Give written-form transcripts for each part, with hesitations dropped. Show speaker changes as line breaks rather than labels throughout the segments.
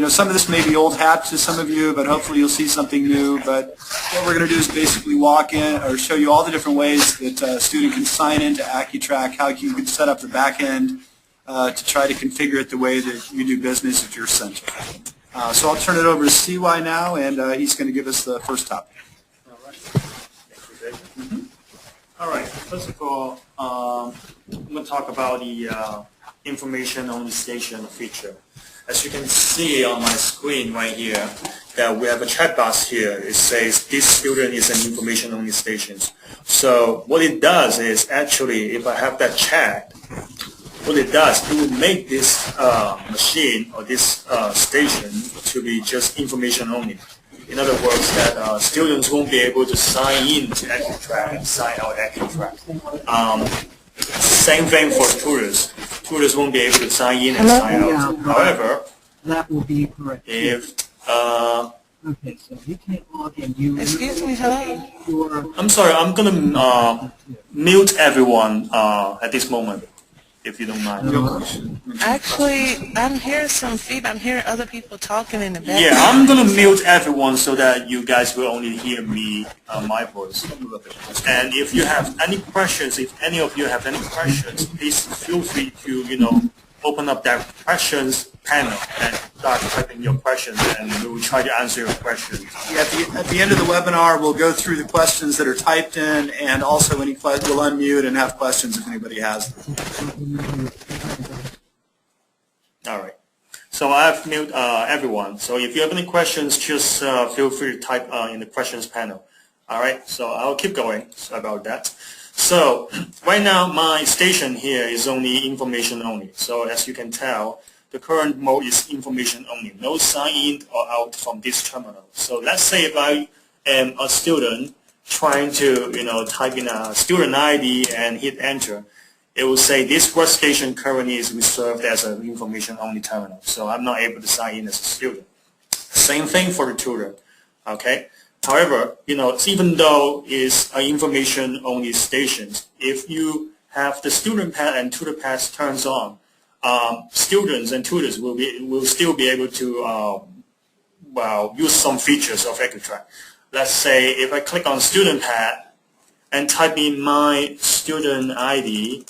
some of this may be old hat to some of you, but hopefully you'll see something new. But what we're going to do is basically walk in or show you all the different ways that a student can sign into AccuTrack, how you can set up the back end to try to configure it the way that you do business at your center. So I'll turn it over to CY now, and he's going to give us the first topic.
All right. Thank you, David. All right. First of all, I'm going to talk about the information only station feature. As you can see on my screen right here, that we have a chat box here. It says this student is an information only station. So what it does is actually, if I have that chat, what it does, it will make this machine or this station to be just information only. In other words, that students won't be able to sign in to AccuTrack and sign out AccuTrack. Same thing for tutors. Tutors won't be able to sign in and sign out. However,
that will be correct.
If
okay, so you can't log in.
Excuse me, hello?
I'm sorry, I'm gonna mute everyone at this moment, if you don't mind.
Actually, I'm hearing some feedback. I'm hearing other people talking in the background.
Yeah, I'm gonna mute everyone so that you guys will only hear me, my voice. And if you have any questions, if any of you have any questions, please feel free to, open up that questions panel and start typing your questions, and we will try to answer your questions.
Yeah, at the end of the webinar, we'll go through the questions that are typed in, and also we'll unmute and have questions if anybody has them.
All right. So I've muted everyone. So if you have any questions, just feel free to type in the questions panel. All right. So I'll keep going about that. So right now, my station here is only information only. So as you can tell, the current mode is information only. No sign in or out from this terminal. So let's say if I am a student trying to, type in a student ID and hit enter, it will say this workstation currently is reserved as an information only terminal. So I'm not able to sign in as a student. Same thing for the tutor. Okay. However, even though it's an information only station, if you have the student path and tutor path turns on, students and tutors will still be able to use some features of AccuTrack. Let's say if I click on student path and type in my student ID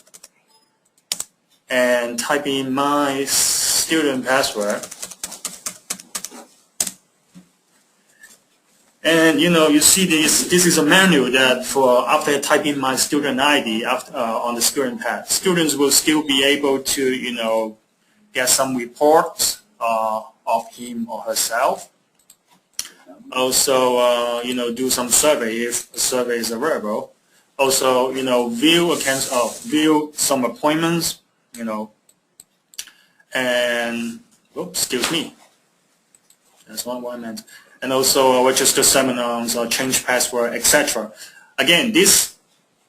and type in my student password, and you see this is a menu that for after typing my student ID on the student path, students will still be able to get some reports of him or herself. Also do some survey if the survey is available. Also view some appointments, and excuse me, that's not what I meant. And also register seminars or change password, etc. Again, these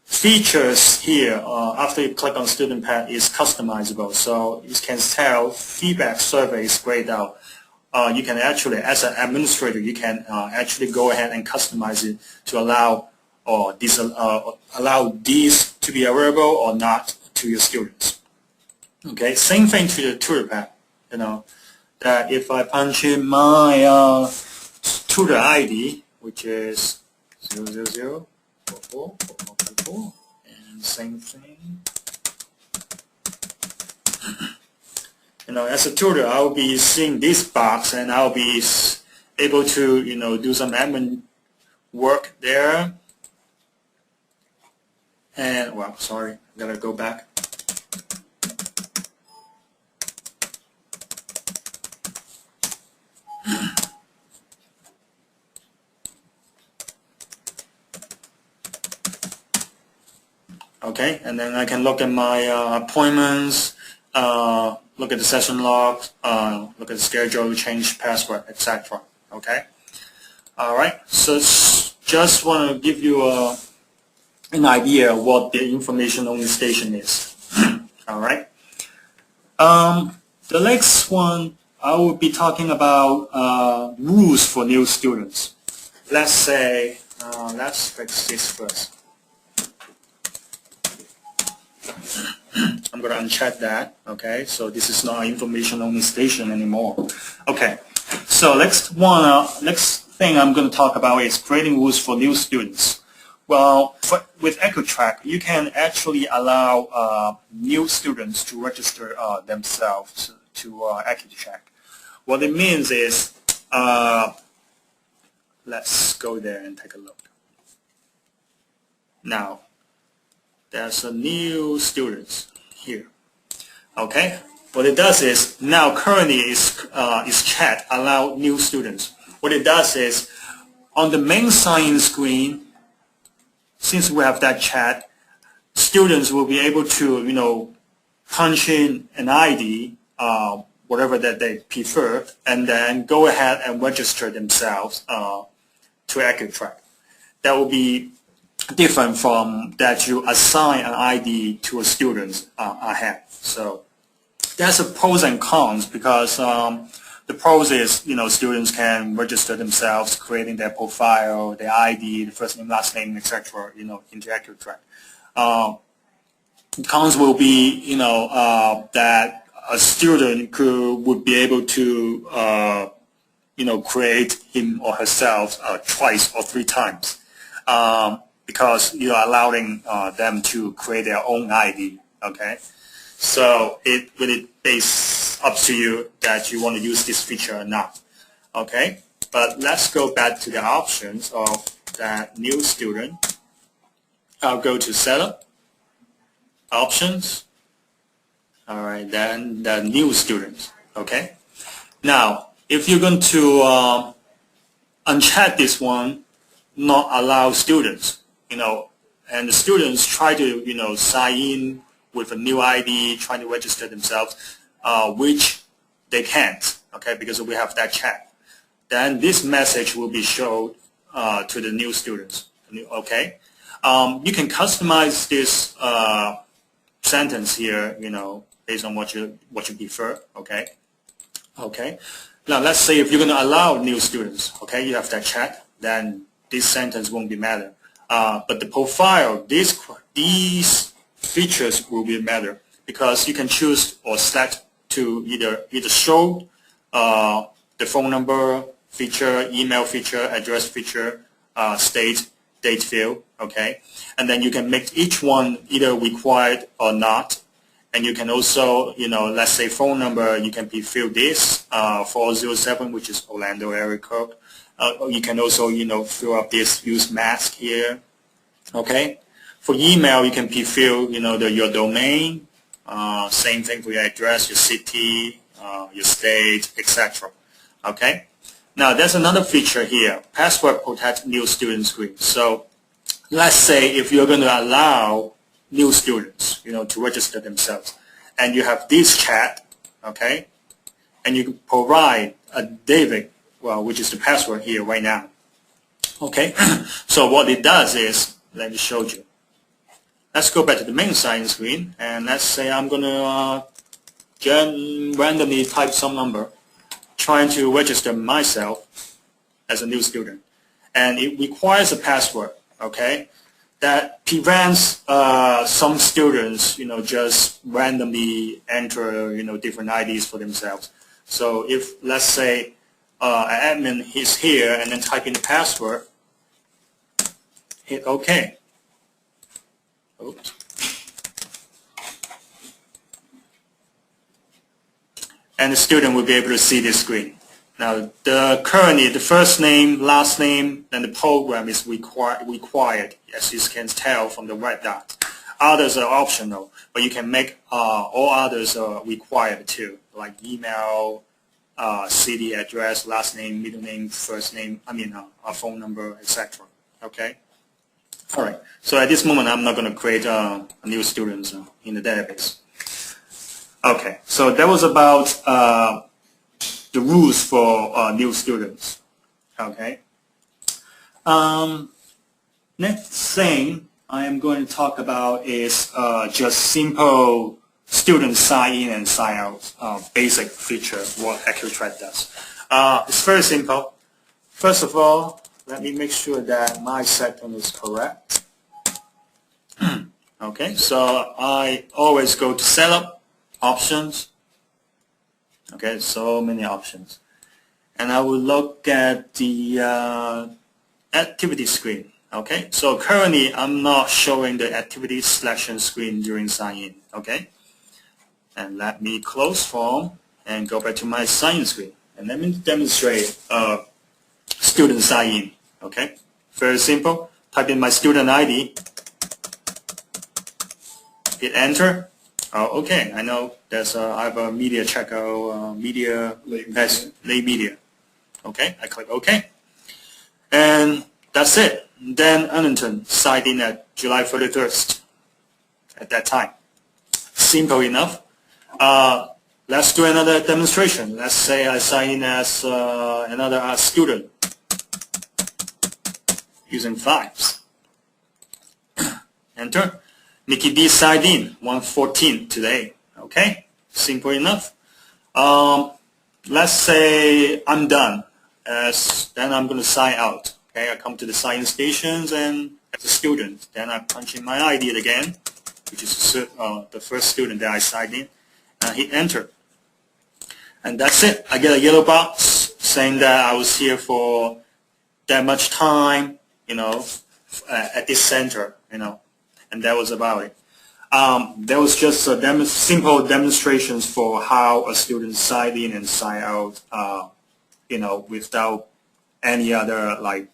features here, after you click on student path, is customizable. So you can tell feedback survey is grayed out. You can actually, as an administrator, you can actually go ahead and customize it to allow allow these to be available or not to your students. Okay, same thing to the tutor path. That if I punch in my tutor ID, which is 000444444, and same thing. As a tutor, I will be seeing this box, and I'll be able to, do some admin work there. And sorry, I gotta go back. Okay, and then I can look at my appointments, look at the session log, look at the schedule, change password, etc. Okay. All right. So just want to give you an idea of what the information only station is. All right. The next one I will be talking about rules for new students. Let's say let's fix this first. I'm going to uncheck that. Okay, so this is not an information only station anymore. Okay, So next thing I'm going to talk about is creating rules for new students. Well, with AccuTrack, you can actually allow new students to register themselves to AccuTrack. What it means is, let's go there and take a look. Now, there's a new student here. Okay, what it does is now currently is chat allow new students. What it does is on the main sign-in screen, since we have that chat, students will be able to punch in an ID, whatever that they prefer, and then go ahead and register themselves to AccuTrack. That will be different from that you assign an ID to a student ahead. So there's a pros and cons because the pros is students can register themselves, creating their profile, their ID, the first name, last name, etc. Into AccuTrack. Cons will be that a student would be able to create him or herself twice or 3 times. Because you're allowing them to create their own ID, okay? So it really is up to you that you want to use this feature or not, okay? But let's go back to the options of that new student. I'll go to Setup, Options, all right, then the new student, okay? Now, if you're going to uncheck this one, not allow students, and the students try to, sign in with a new ID, trying to register themselves, which they can't, okay, because we have that chat. Then this message will be shown to the new students, okay. You can customize this sentence here, based on what you prefer, okay. Okay. Now let's say if you're going to allow new students, okay, you have that chat, then this sentence won't be matter. But the profile, these features will be matter because you can choose or select to either show the phone number feature, email feature, address feature, state, date field, okay? And then you can make each one either required or not. And you can also, let's say phone number, you can fill this, 407, which is Orlando area code. You can also, fill up this use mask here, okay? For email, you can fill, your domain, same thing for your address, your city, your state, etc. Okay? Now, there's another feature here, password protect new student screen. So, let's say if you're going to allow new students, to register themselves, and you have this chat, okay, and you provide a David, which is the password here right now, okay. So what it does is, let me show you. Let's go back to the main sign screen, and let's say I'm going to randomly type some number, trying to register myself as a new student, and it requires a password, okay. That prevents some students, just randomly enter, different IDs for themselves. So if, let's say, an admin is here and then type in the password, hit OK. Oops. And the student will be able to see this screen. Now, currently, the first name, last name, and the program is required, as you can tell from the red dot. Others are optional, but you can make all others required too, like email, city, address, last name, middle name, first name, a phone number, etc. Okay? All right. So at this moment, I'm not going to create a new student in the database. Okay. So that was about the rules for new students. Okay. Next thing I am going to talk about is just simple student sign in and sign out basic feature what AccuTrack does. It's very simple. First of all, let me make sure that my setting is correct. Okay, so I always go to Setup, Options. Okay, so many options. and I will look at the activity screen. Okay, so currently I'm not showing the activity selection screen during sign-in. Okay, and let me close form and go back to my sign-in screen, and let me demonstrate student sign-in. Okay, very simple. Type in my student ID, hit enter. Oh, okay, I know there's I have a media checkout, media late media. Okay, I click OK, and that's it. Dan Ellington signed in at July 31st at that time. Simple enough. Let's do another demonstration. Let's say I sign in as another student using Fives. Enter. Nikki D signed in 1:14 today. Okay, simple enough. Let's say I'm done. Then I'm going to sign out. Okay, I come to the sign-in stations and as a student, then I punch in my ID again, which is the first student that I signed in, and hit enter. And that's it. I get a yellow box saying that I was here for that much time, at this center, and that was about it. There was just a simple demonstrations for how a student sign in and sign out, without any other like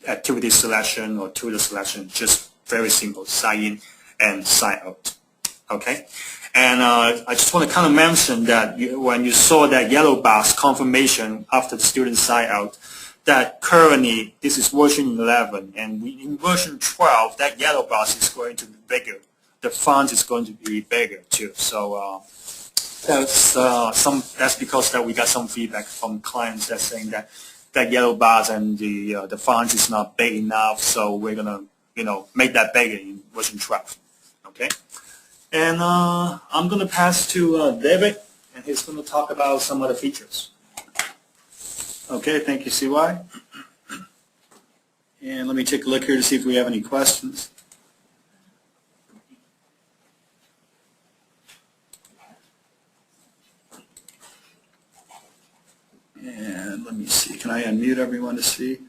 activity selection or tutor selection, just very simple, sign in and sign out. Okay, and I just want to kind of mention that when you saw that yellow box confirmation after the student sign out, that currently this is version 11, and in version 12 that yellow box is going to be bigger. The font is going to be bigger too. So that's because that we got some feedback from clients that's saying that yellow box and the font is not big enough, so we're gonna make that bigger in version 12. Okay, and I'm gonna pass to David, and he's gonna talk about some other features. Okay, thank you, CY. And let me take a look here to see if we have any questions. And let me see, can I unmute everyone to see?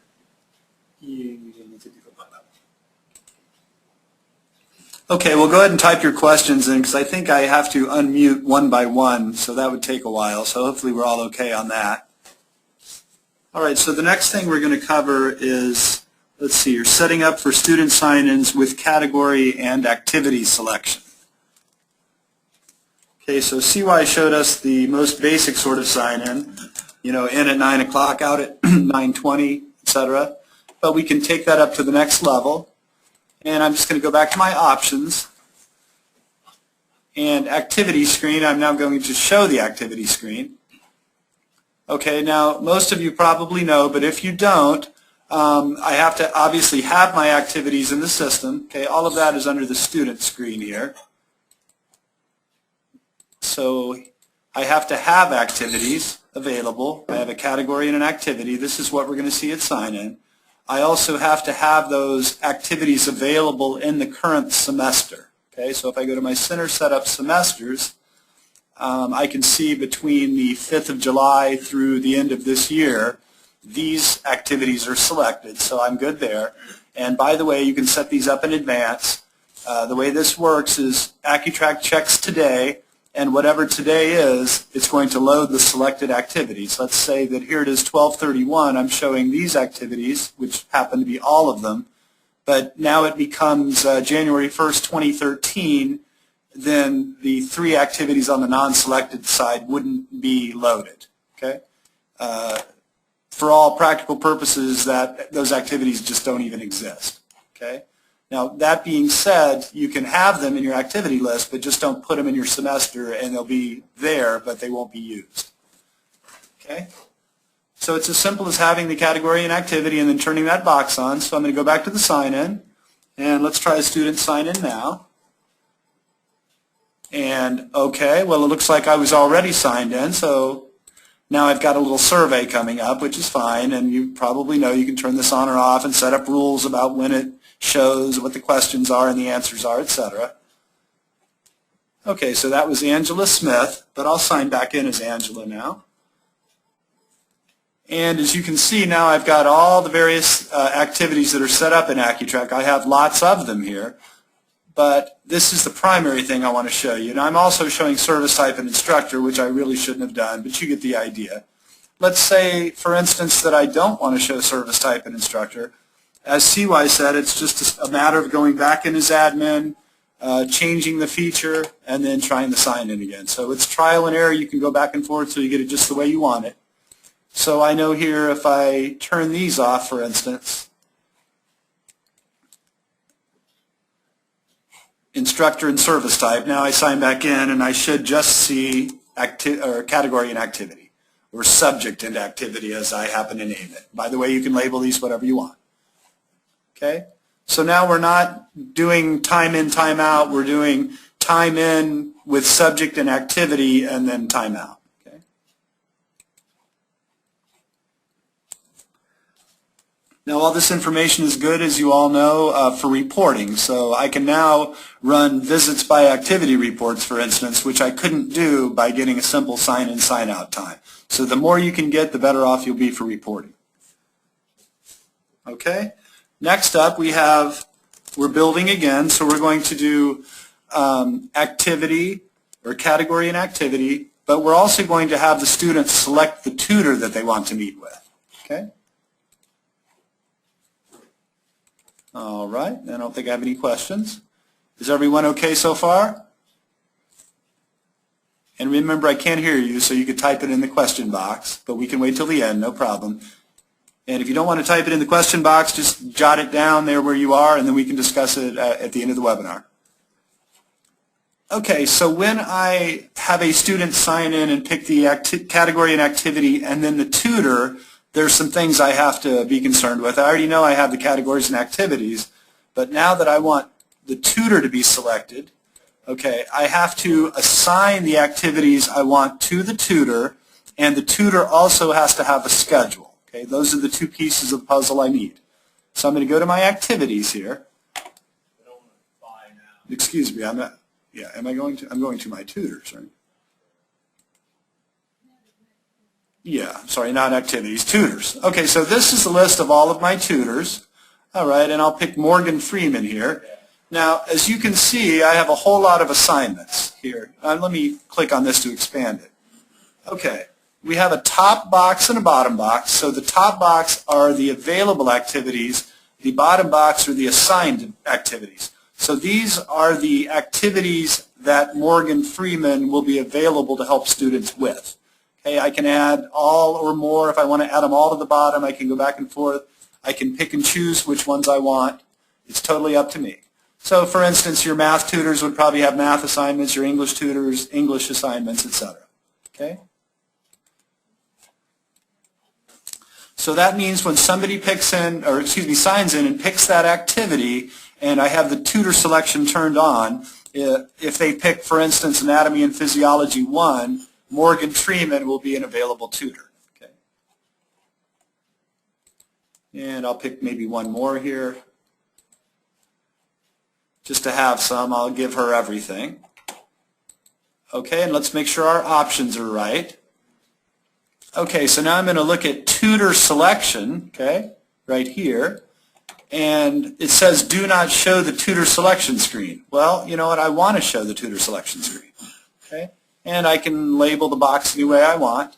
Okay, well go ahead and type your questions in because I think I have to unmute one by one, so that would take a while, so hopefully we're all okay on that. All right, so the next thing we're going to cover is, let's see, you're setting up for student sign-ins with category and activity selection. Okay, so CY showed us the most basic sort of sign-in, in at 9 o'clock, out at 9:20, etc. But we can take that up to the next level. And I'm just going to go back to my options. And activity screen, I'm now going to show the activity screen. Okay, now most of you probably know, but if you don't, I have to obviously have my activities in the system. Okay, all of that is under the student screen here. So I have to have activities available. I have a category and an activity. This is what we're going to see at sign-in. I also have to have those activities available in the current semester. Okay, so if I go to my center setup semesters, I can see between the 5th of July through the end of this year, these activities are selected, so I'm good there. And by the way, you can set these up in advance. The way this works is AccuTrack checks today, and whatever today is, it's going to load the selected activities. Let's say that here it is 12/31. I'm showing these activities, which happen to be all of them, but now it becomes January 1st, 2013, then the 3 activities on the non-selected side wouldn't be loaded. Okay? For all practical purposes, those activities just don't even exist. Okay? Now, that being said, you can have them in your activity list, but just don't put them in your semester, and they'll be there, but they won't be used. Okay? So it's as simple as having the category and activity and then turning that box on. So I'm going to go back to the sign-in, and let's try a student sign-in now. And, okay, well, it looks like I was already signed in, so now I've got a little survey coming up, which is fine, and you probably know you can turn this on or off and set up rules about when it shows, what the questions are and the answers are, etc. Okay, so that was Angela Smith, but I'll sign back in as Angela now.
And as you can see now, I've got all the various activities that are set up in AccuTrack. I have lots of them here, but this is the primary thing I want to show you. And I'm also showing service type and instructor, which I really shouldn't have done, but you get the idea. Let's say, for instance, that I don't want to show service type and instructor. As CY said, it's just a matter of going back in as admin, changing the feature, and then trying to sign in again. So it's trial and error. You can go back and forth till you get it just the way you want it. So I know here if I turn these off, for instance, instructor and service type, now I sign back in and I should just see category and activity, or subject and activity as I happen to name it. By the way, you can label these whatever you want. Okay? So now we're not doing time in, time out. We're doing time in with subject and activity and then time out. Okay? Now all this information is good, as you all know, for reporting. So I can now run visits by activity reports, for instance, which I couldn't do by getting a simple sign in, sign out time. So the more you can get, the better off you'll be for reporting. Okay? Next up, we're building again, so we're going to do activity or category and activity, but we're also going to have the students select the tutor that they want to meet with. Okay? All right, I don't think I have any questions. Is everyone okay so far? And remember, I can't hear you, so you could type it in the question box, but we can wait till the end, no problem. And if you don't want to type it in the question box, just jot it down there where you are, and then we can discuss it at the end of the webinar. Okay, so when I have a student sign in and pick the category and activity and then the tutor, there's some things I have to be concerned with. I already know I have the categories and activities, but now that I want the tutor to be selected, okay, I have to assign the activities I want to the tutor, and the tutor also has to have a schedule. Okay, those are the two pieces of the puzzle I need. So I'm going to go to my activities here. Excuse me, I'm not. Yeah, am I going to? I'm going to my tutors, right? Yeah, sorry, not activities, tutors. Okay, so this is the list of all of my tutors. All right, and I'll pick Morgan Freeman here. Now, as you can see, I have a whole lot of assignments here. Let me click on this to expand it. Okay, we have a top box and a bottom box. So the top box are the available activities. The bottom box are the assigned activities. So these are the activities that Morgan Freeman will be available to help students with. Okay, I can add all or more. If I want to add them all to the bottom, I can go back and forth. I can pick and choose which ones I want. It's totally up to me. So, for instance, your math tutors would probably have math assignments, your English tutors, English assignments, etc. Okay? So that means when somebody picks in, or excuse me, signs in and picks that activity, and I have the tutor selection turned on, if they pick, for instance, Anatomy and Physiology 1, Morgan Freeman will be an available tutor. Okay? And I'll pick maybe one more here. Just to have some, I'll give her everything. Okay, and let's make sure our options are right. Okay, so now I'm going to look at tutor selection, okay, right here. And it says do not show the tutor selection screen. Well, you know what, I want to show the tutor selection screen. Okay, and I can label the box any way I want.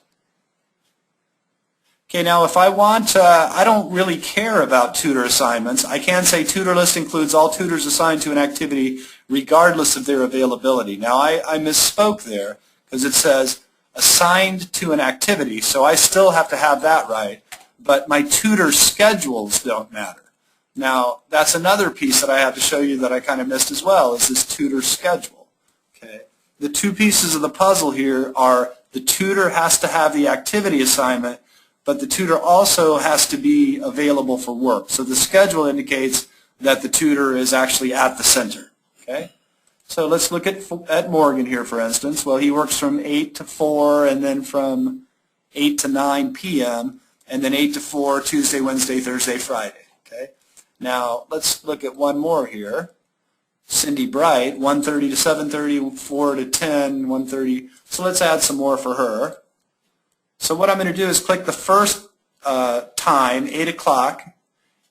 Okay, now if I want, I don't really care about tutor assignments. I can say tutor list includes all tutors assigned to an activity regardless of their availability. Now I misspoke there because it says assigned to an activity, so I still have to have that right, but my tutor schedules don't matter. Now that's another piece that I have to show you that I kind of missed as well, is this tutor schedule. Okay, the two pieces of the puzzle here are the tutor has to have the activity assignment, but the tutor also has to be available for work. So the schedule indicates that the tutor is actually at the center. Okay? So let's look at Morgan here, for instance. Well, he works from 8 to 4 and then from 8 to 9 p.m. and then 8 to 4 Tuesday, Wednesday, Thursday, Friday. Okay? Now let's look at one more here. Cindy Bright, 1:30 to 7:30, 4 to 10, 1:30. So let's add some more for her. So what I'm going to do is click the first time, 8 o'clock,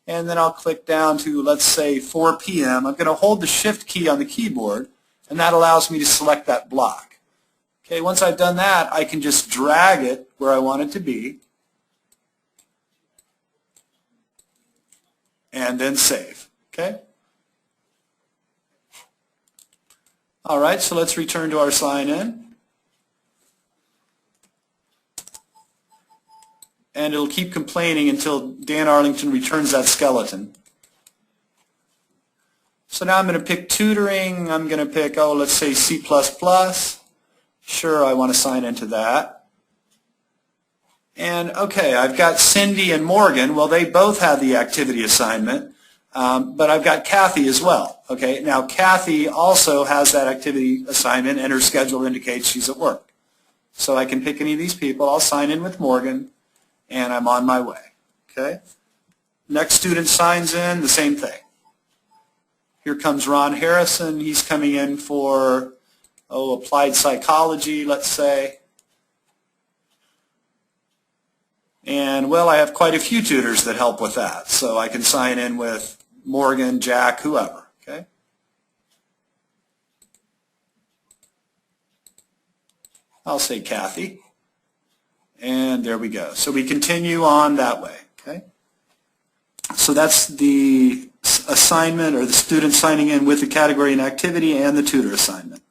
and then I'll click down to, let's say, 4 p.m. I'm going to hold the Shift key on the keyboard, and that allows me to select that block. Okay, once I've done that, I can just drag it where I want it to be, and then save. Okay? All right, so let's return to our sign-in. And it'll keep complaining until Dan Arlington returns that skeleton. So now I'm going to pick tutoring. I'm going to pick, let's say C++. Sure, I want to sign into that. And okay, I've got Cindy and Morgan. Well, they both have the activity assignment, but I've got Kathy as well. Okay, now Kathy also has that activity assignment, and her schedule indicates she's at work. So I can pick any of these people. I'll sign in with Morgan, and I'm on my way. Okay. Next student signs in, the same thing. Here comes Ron Harrison. He's coming in for, applied psychology, let's say. And, well, I have quite a few tutors that help with that. So I can sign in with Morgan, Jack, whoever. Okay. I'll say Kathy. And there we go. So we continue on that way. Okay. So that's the assignment, or the student signing in with the category and activity, and the tutor assignment.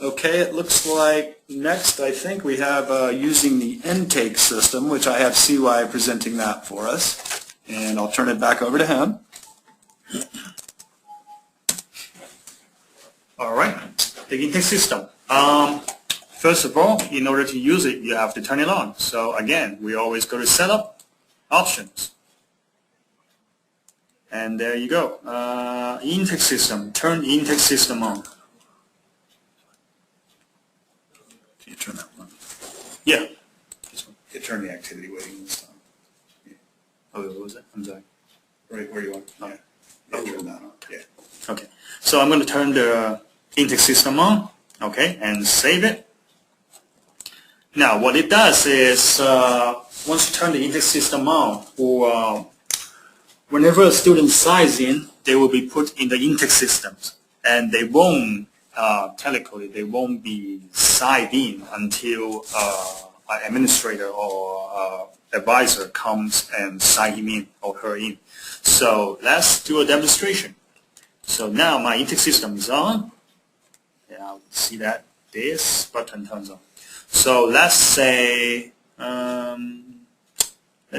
Okay, it looks like next I think we have using the intake system, which I have CY presenting that for us. And I'll turn it back over to him.
All right, the intake system. First of all, in order to use it, you have to turn it on. So again, we always go to Setup, Options. And there you go. Intake system, turn the intake system on.
Can you turn that one?
Yeah.
This one. You turn the activity waiting this time. Yeah.
Oh, what was it? I'm sorry.
Right where you want. Yeah. Yeah, turn that on. Yeah.
Okay. So I'm going to turn the intake system on. Okay, and save it. Now, what it does is, once you turn the intake system on, or whenever a student signs in, they will be put in the intake systems, and they won't, technically, they won't be signed in until an administrator or advisor comes and sign him in or her in. So let's do a demonstration. So now my intake system is on. Yeah, I'll see that this button turns on. So let's say, let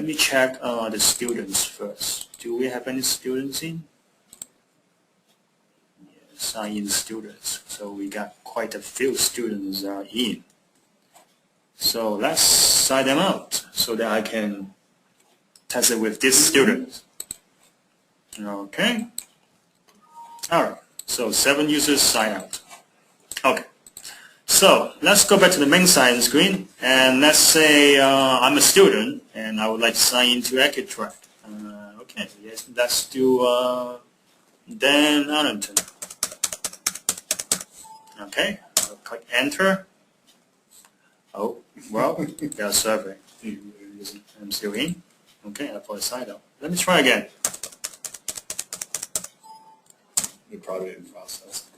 me check the students first. Do we have any students in? Yeah, sign in students. So we got quite a few students in. So let's sign them out so that I can test it with these students. Okay. All right. So 7 users sign out. Okay. So let's go back to the main sign screen, and let's say I'm a student and I would like to sign into AccuTrack. Okay, yes, let's do Dan Arlington. Okay, I'll click enter. Oh, well, got a survey. I'm still in. Okay, I put a sign out. Let me try again.
You probably didn't process.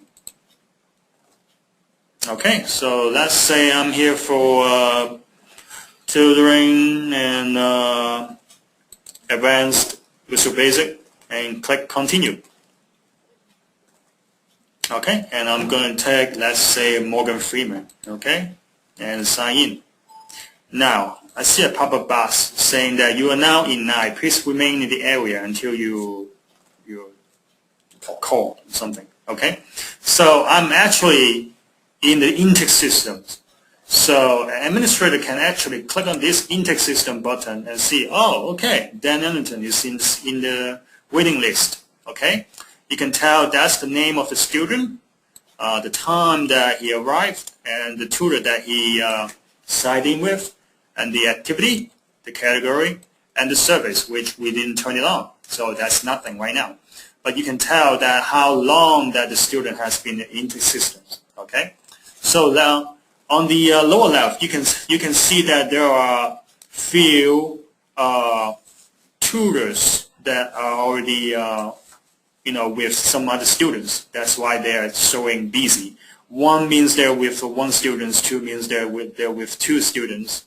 Okay, so let's say I'm here for tutoring and advanced Visual Basic, and click continue. Okay, and I'm going to tag, let's say, Morgan Freeman, okay, and sign in. Now, I see a pop-up box saying that you are now in NI. Please remain in the area until you call something, okay? So I'm actually in the intake systems. So an administrator can actually click on this intake system button and see, oh, okay, Dan Arlington is in the waiting list, okay? You can tell that's the name of the student, the time that he arrived, and the tutor that he signed in with, and the activity, the category, and the service, which we didn't turn it on. So that's nothing right now. but you can tell that how long that the student has been in the system. Okay, so now on the lower left, you can see that there are few tutors that are already with some other students. That's why they are showing busy. One means they're with one student, two means they're with two students.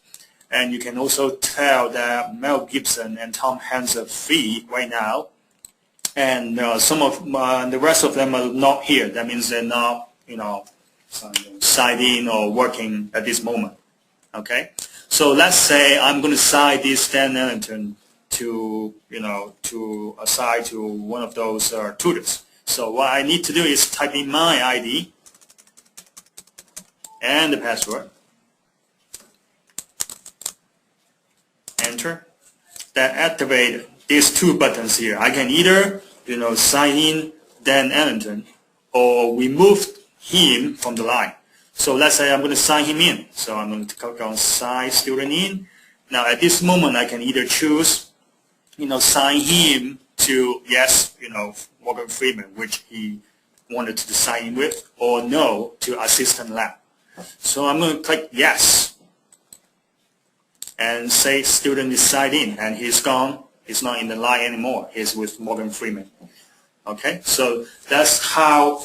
And you can also tell that Mel Gibson and Tom Hanks are free right now, and some of the rest of them are not here. That means they're not, signed in or working at this moment. Okay, so let's say I'm going to assign this Dan Ellington to assign to one of those tutors. So what I need to do is type in my ID and the password. Enter. That activate these two buttons here. I can either sign in Dan Ellington or remove him from the line. So let's say I'm going to sign him in. So I'm going to click on sign student in. Now at this moment I can either choose sign him to yes, Morgan Freeman, which he wanted to sign in with, or no to assistant lab. So I'm going to click yes and say student is signed in, and he's gone. He's not in the line anymore. He's with Morgan Freeman. Okay, so that's how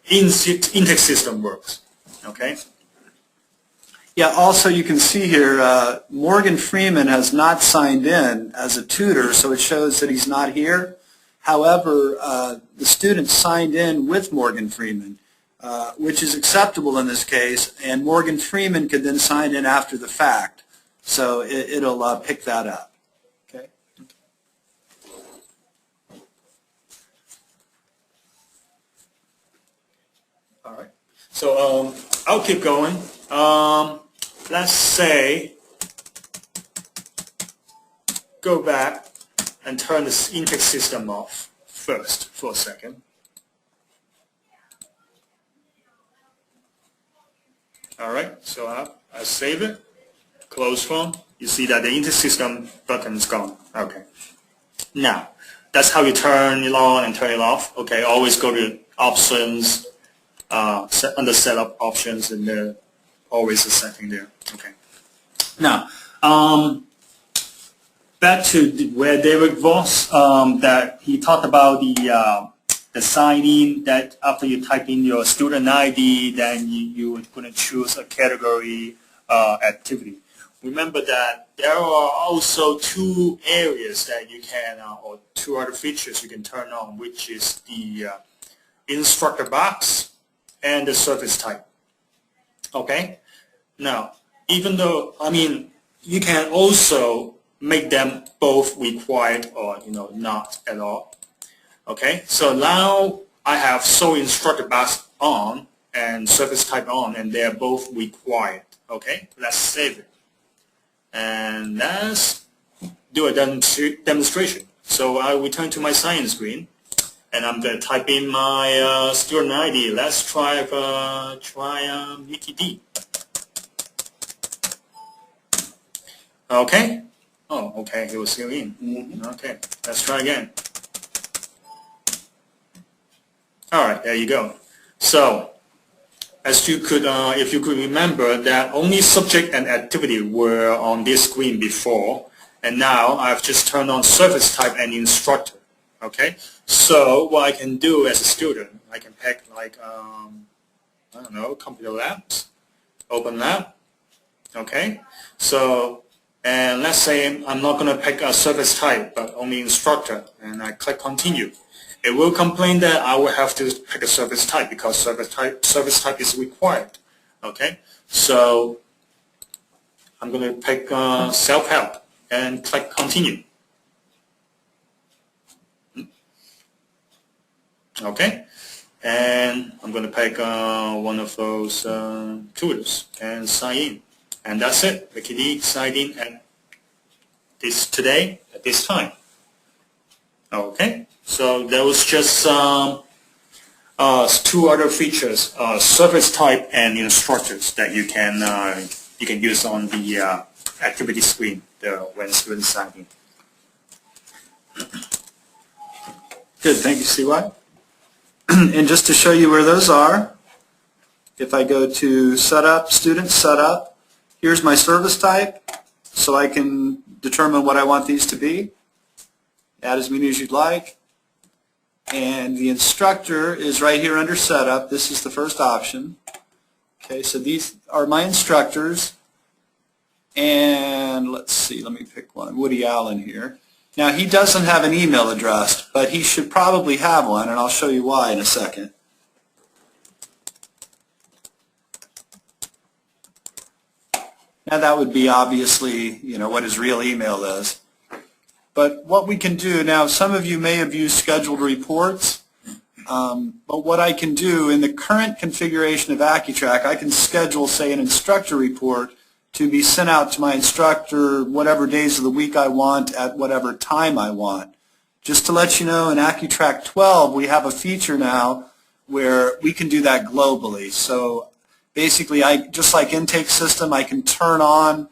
Intex system works. Okay.
Yeah, also you can see here, Morgan Freeman has not signed in as a tutor, so it shows that he's not here. However, the student signed in with Morgan Freeman, which is acceptable in this case, and Morgan Freeman could then sign in after the fact. So it'll pick that up. Okay.
All right. So I'll keep going. Let's say go back and turn this Intex system off first for a second. All right. So I save it. Close phone. You see that the Intex system button is gone. Okay. Now that's how you turn it on and turn it off. Okay. Always go to options. Under setup options, and there always a setting there. Okay. Now, back to where David was, that he talked about the sign-in, that after you type in your student ID, then you are going to choose a category activity. Remember that there are also two areas that you can, or two other features you can turn on, which is the instructor box and the service type. Okay? Now, even though, you can also make them both required or, not at all. Okay? So now I have show instructor box on and service type on, and they're both required. Okay? Let's save it. And let's do a demonstration. So I return to my sign-in screen. And I'm going to type in my student ID. Let's try Mickey D. Okay. Oh, okay. He was still in. Okay. Let's try again. All right. There you go. So, as you could, if you could remember that only subject and activity were on this screen before, and now I've just turned on service type and instructor. Okay, so what I can do as a student, I can pick like, I don't know, computer labs, open lab, okay, so, and let's say I'm not going to pick a service type, but only instructor, and I click continue. It will complain that I will have to pick a service type because service type is required, okay, so I'm going to pick self-help and click continue. Okay, and I'm going to pick one of those tutors and sign in, and that's it. Mickey D signed in at this time. Okay, so there was just two other features: service type and instructors that you can use on the activity screen when students sign in.
Good, thank you, CY. And just to show you where those are, if I go to Setup, Student Setup, here's my service type, so I can determine what I want these to be. Add as many as you'd like. And the instructor is right here under Setup. This is the first option. Okay, so these are my instructors. And let's see, let me pick one. Woody Allen here. Now, he doesn't have an email address, but he should probably have one, and I'll show you why in a second. Now, that would be obviously, what his real email is. But what we can do now, some of you may have used scheduled reports, but what I can do in the current configuration of AccuTrack, I can schedule, say, an instructor report to be sent out to my instructor whatever days of the week I want at whatever time I want. Just to let you know, in AccuTrack 12, we have a feature now where we can do that globally. So basically, just like intake system, I can turn on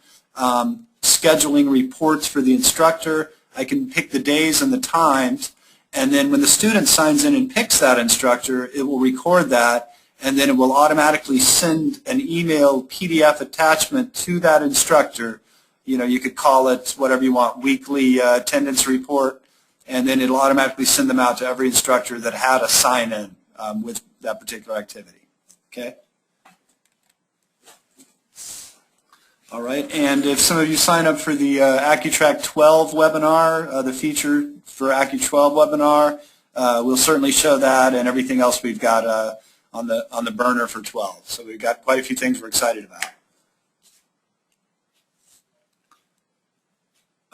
scheduling reports for the instructor. I can pick the days and the times, and then when the student signs in and picks that instructor, it will record that, and then it will automatically send an email PDF attachment to that instructor. You could call it whatever you want, weekly attendance report, and then it'll automatically send them out to every instructor that had a sign-in with that particular activity. Okay? All right, and if some of you sign up for the AccuTrack 12 webinar, the feature for AccuTrack 12 webinar, we'll certainly show that and everything else we've got on the burner for 12. So we've got quite a few things we're excited about.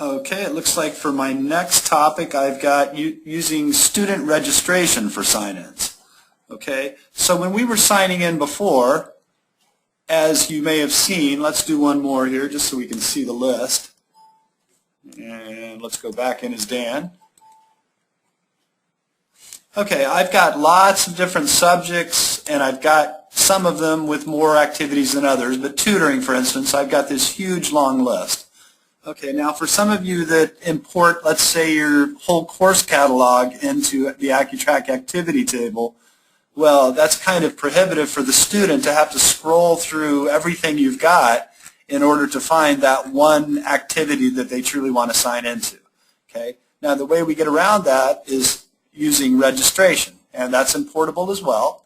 Okay, it looks like for my next topic I've got using student registration for sign-ins. Okay, so when we were signing in before, as you may have seen, let's do one more here just so we can see the list. And let's go back in as Dan. Okay, I've got lots of different subjects, and I've got some of them with more activities than others, but tutoring, for instance, I've got this huge long list. Okay, now for some of you that import, let's say, your whole course catalog into the AccuTrack activity table, well, that's kind of prohibitive for the student to have to scroll through everything you've got in order to find that one activity that they truly want to sign into. Okay, now the way we get around that is using registration, and that's importable as well.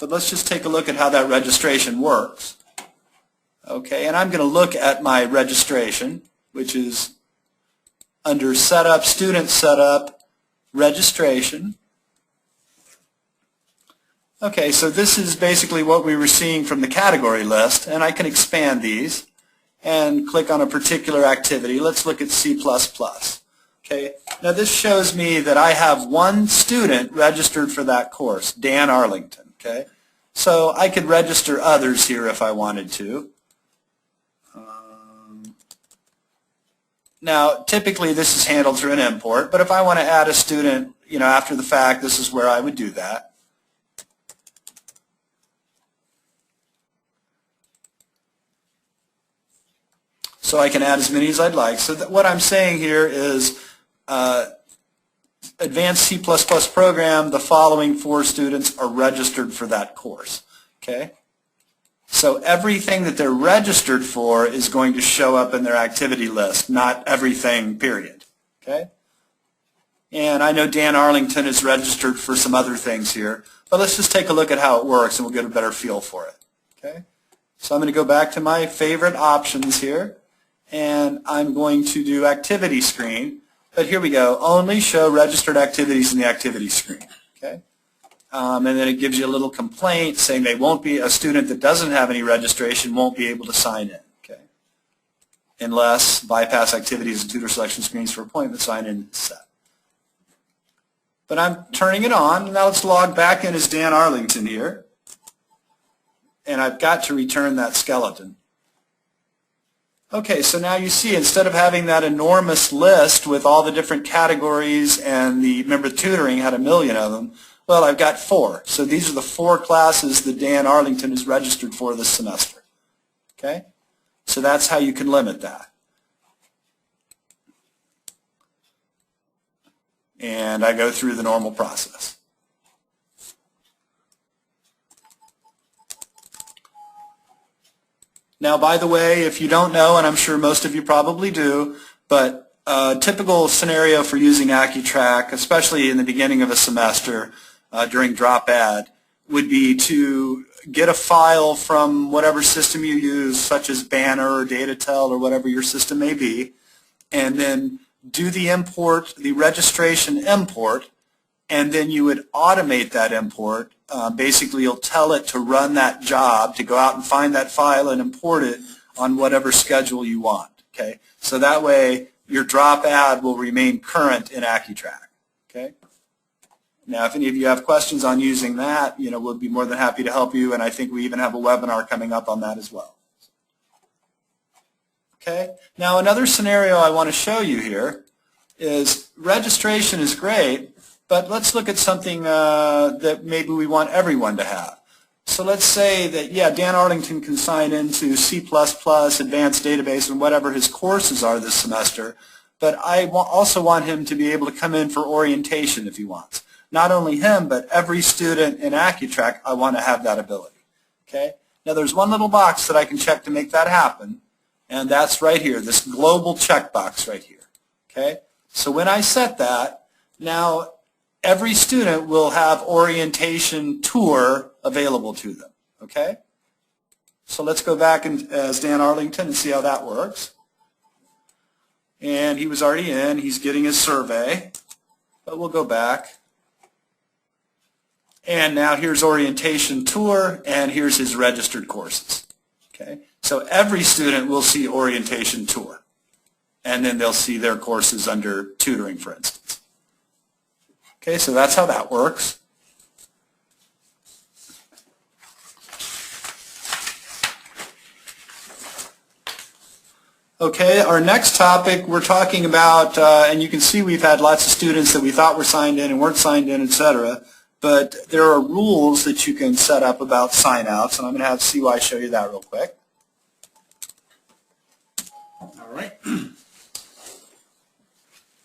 But let's just take a look at how that registration works. Okay, and I'm going to look at my registration, which is under Setup, Student Setup, Registration. Okay, so this is basically what we were seeing from the category list, and I can expand these and click on a particular activity. Let's look at C++. Okay, now this shows me that I have one student registered for that course, Dan Arlington. Okay, so I could register others here if I wanted to. Now, typically this is handled through an import, but if I want to add a student, after the fact, this is where I would do that. So I can add as many as I'd like. So what I'm saying here is advanced C++ program, the following 4 students are registered for that course. Okay? So everything that they're registered for is going to show up in their activity list, not everything, period. Okay? And I know Dan Arlington is registered for some other things here, but let's just take a look at how it works and we'll get a better feel for it. Okay? So I'm going to go back to my favorite options here, and I'm going to do activity screen. But here we go, only show registered activities in the activity screen. Okay? And then it gives you a little complaint saying a student that doesn't have any registration won't be able to sign in. Okay? Unless bypass activities and tutor selection screens for appointment sign-in is set. But I'm turning it on. Now let's log back in as Dan Arlington here. And I've got to return that skeleton. Okay, so now you see, instead of having that enormous list with all the different categories and remember tutoring had 1 million of them, well, I've got 4. So these are the 4 classes that Dan Arlington is registered for this semester. Okay? So that's how you can limit that. and I go through the normal process. Now, by the way, if you don't know, and I'm sure most of you probably do, but a typical scenario for using AccuTrack, especially in the beginning of a semester during drop add, would be to get a file from whatever system you use, such as Banner or DataTel or whatever your system may be, and then do the import, the registration import, and then you would automate that import. Basically, you'll tell it to run that job, to go out and find that file and import it on whatever schedule you want. Okay, so that way your drop add will remain current in AccuTrack. Okay. Now, if any of you have questions on using that, we'll be more than happy to help you, and I think we even have a webinar coming up on that as well. Okay. Now, another scenario I want to show you here is registration is great, but let's look at something that maybe we want everyone to have. So let's say that, yeah, Dan Arlington can sign into C++, Advanced Database, and whatever his courses are this semester, but I also want him to be able to come in for orientation if he wants. Not only him, but every student in AccuTrack, I want to have that ability. Okay? Now, there's one little box that I can check to make that happen, and that's right here, this global checkbox right here. Okay? So when I set that, now every student will have orientation tour available to them. Okay? So let's go back as Dan Arlington and see how that works. And he was already in. He's getting his survey. But we'll go back. And now here's orientation tour, and here's his registered courses. Okay? So every student will see orientation tour. And then they'll see their courses under tutoring, for instance. Okay, so that's how that works. Okay, our next topic we're talking about, and you can see we've had lots of students that we thought were signed in and weren't signed in, etc. But there are rules that you can set up about sign-outs, and I'm going to have CY show you that real quick.
All right.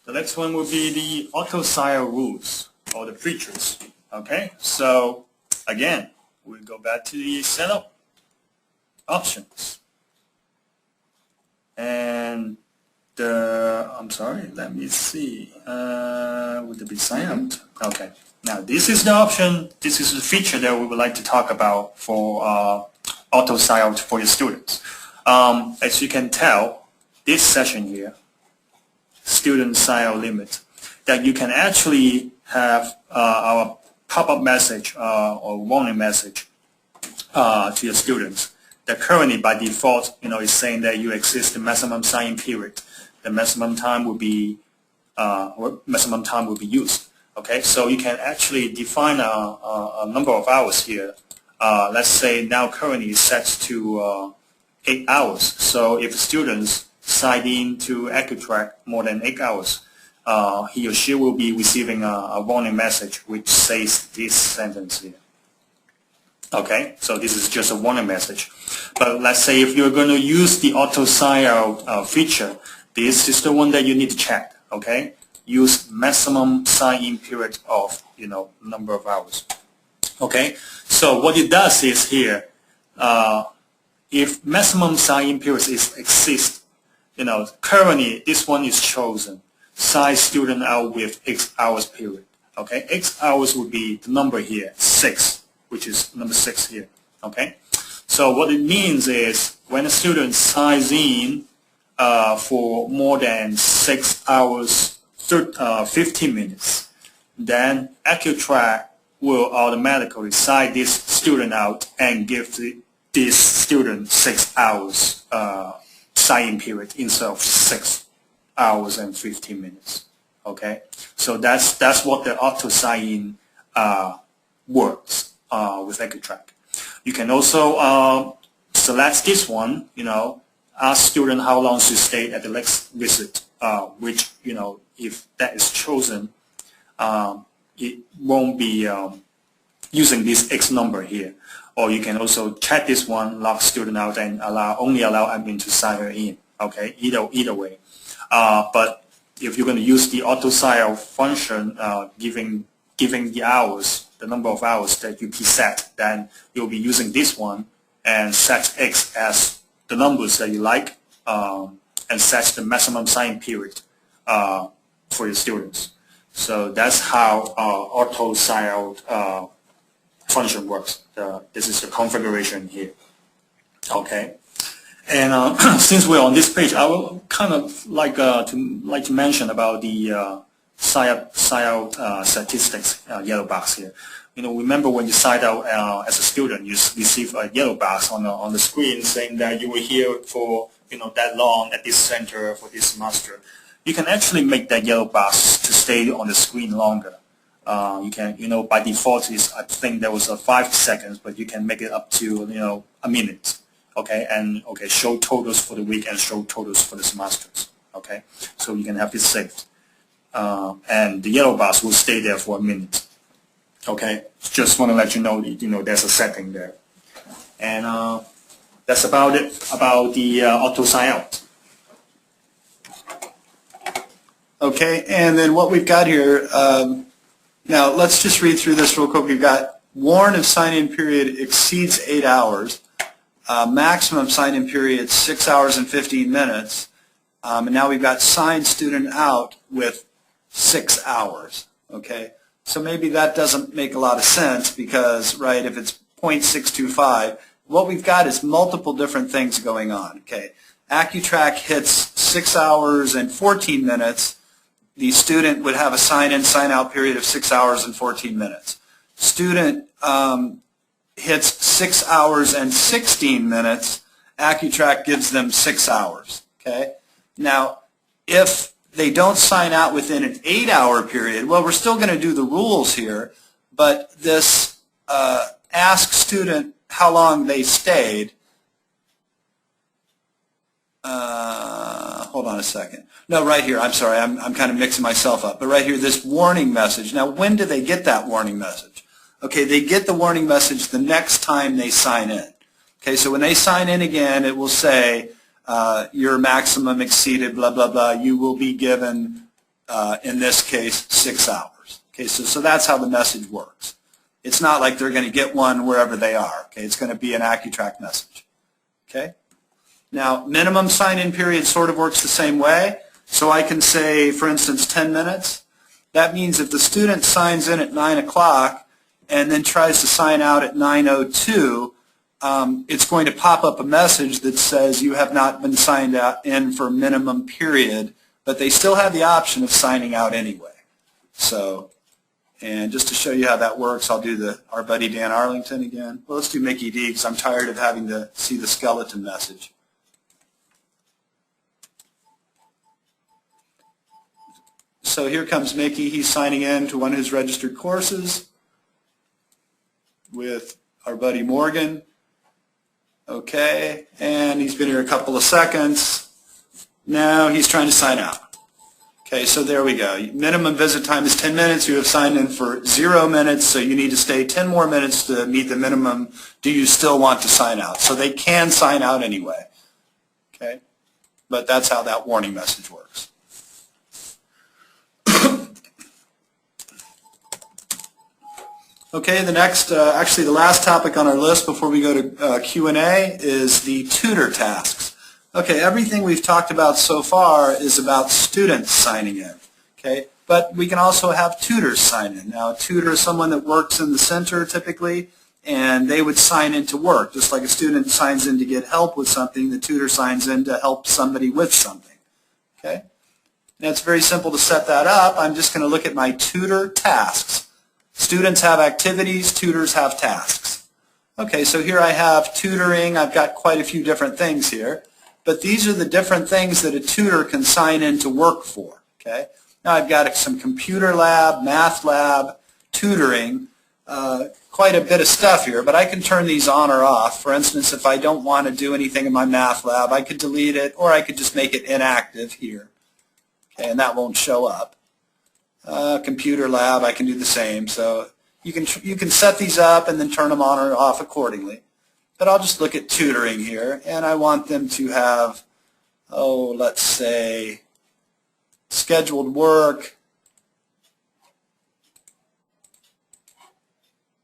The next one will be the auto-sign rules, or the features. Okay, so again, we'll go back to the setup options. And I'm sorry, let me see. Would it be sign out? Okay. Now this is the option, this is the feature that we would like to talk about for auto sign out for your students. As you can tell, this session here, student sign out limit, that you can actually have our pop-up message or warning message to your students that currently by default is saying that you exceed the maximum sign-in period. The maximum time will be used. Okay, so you can actually define a number of hours here. Let's say now currently set to 8 hours. So if students sign in to AccuTrack more than 8 hours, he or she will be receiving a warning message which says this sentence here. Okay, so this is just a warning message. But let's say if you're going to use the auto sign out feature, this is the one that you need to check. Okay, use maximum sign-in period of number of hours. Okay, so what it does is here, if maximum sign-in period exists, currently this one is chosen. Sign student out with X hours period. Okay, X hours would be the number here, 6, which is number 6 here. Okay, so what it means is when a student signs in for more than 6 hours, 15 minutes, then AccuTrack will automatically sign this student out and give this student 6 hours sign-in period instead of 6 hours and 15 minutes. Okay, so that's what the auto sign-in works with AccuTrack. You can also select this one. Ask student how long to stay at the next visit, which if that is chosen, it won't be using this X number here. Or you can also check this one, lock student out, and only allow admin to sign her in. Okay, either way. But if you're going to use the auto sign out function, giving the hours, the number of hours that you preset, then you'll be using this one and set X as the numbers that you like, and set the maximum sign period for your students. So that's how auto sign out function works. This is the configuration here. Okay. And since we're on this page, I would kind of like to mention about the sign out statistics yellow box here. Remember when you sign out as a student, you receive a yellow box on the screen saying that you were here for that long at this center for this semester. You can actually make that yellow box to stay on the screen longer. You can, by default, I think there was 5 seconds, but you can make it up to a minute. Okay, and show totals for the week and show totals for the semesters. Okay, so you can have this saved, and the yellow box will stay there for a minute. Okay, just want to let you know there's a setting there, and that's about it about the auto sign out.
Okay, and then what we've got here, now let's just read through this real quick. We've got warn if sign-in period exceeds 8 hours. Maximum sign-in period 6 hours and 15 minutes, and now we've got sign student out with 6 hours. Okay, so maybe that doesn't make a lot of sense because, right, if it's 0.625, what we've got is multiple different things going on. Okay, AccuTrack hits 6 hours and 14 minutes. The student would have a sign-in, sign-out period of 6 hours and 14 minutes. Student hits 6 hours and 16 minutes, AccuTrack gives them 6 hours. Okay? Now, if they don't sign out within an 8-hour period, well, we're still going to do the rules here, but this ask student how long they stayed. Hold on a second. No, right here. I'm sorry. I'm kind of mixing myself up. But right here, this warning message. Now, when do they get that warning message? Okay, they get the warning message the next time they sign in. Okay, so when they sign in again, it will say your maximum exceeded, blah, blah, blah. You will be given, in this case, 6 hours. Okay, so that's how the message works. It's not like they're going to get one wherever they are. Okay, it's going to be an AccuTrack message. Okay? Now, minimum sign-in period sort of works the same way. So I can say, for instance, 10 minutes. That means if the student signs in at 9 o'clock and then tries to sign out at 9:02, it's going to pop up a message that says you have not been signed out in for minimum period, but they still have the option of signing out anyway. So, and just to show you how that works, I'll do our buddy Dan Arlington again. Well, let's do Mickey D because I'm tired of having to see the skeleton message. So here comes Mickey. He's signing in to one of his registered courses with our buddy Morgan. Okay, and he's been here a couple of seconds. Now he's trying to sign out. Okay, so there we go. Minimum visit time is 10 minutes. You have signed in for 0 minutes, so you need to stay 10 more minutes to meet the minimum. Do you still want to sign out? So they can sign out anyway. Okay, but that's how that warning message works. Okay, the next, actually the last topic on our list before we go to Q&A is the tutor tasks. Okay, everything we've talked about so far is about students signing in. Okay, but we can also have tutors sign in. Now, a tutor is someone that works in the center typically, and they would sign in to work. Just like a student signs in to get help with something, the tutor signs in to help somebody with something. Okay, and it's very simple to set that up. I'm just going to look at my tutor tasks. Students have activities, tutors have tasks. Okay, so here I have tutoring. I've got quite a few different things here. But these are the different things that a tutor can sign in to work for. Okay, now I've got some computer lab, math lab, tutoring, quite a bit of stuff here, but I can turn these on or off. For instance, if I don't want to do anything in my math lab, I could delete it, or I could just make it inactive here. Okay, and that won't show up. Computer lab, I can do the same. So you can set these up and then turn them on or off accordingly. But I'll just look at tutoring here, and I want them to have, let's say scheduled work,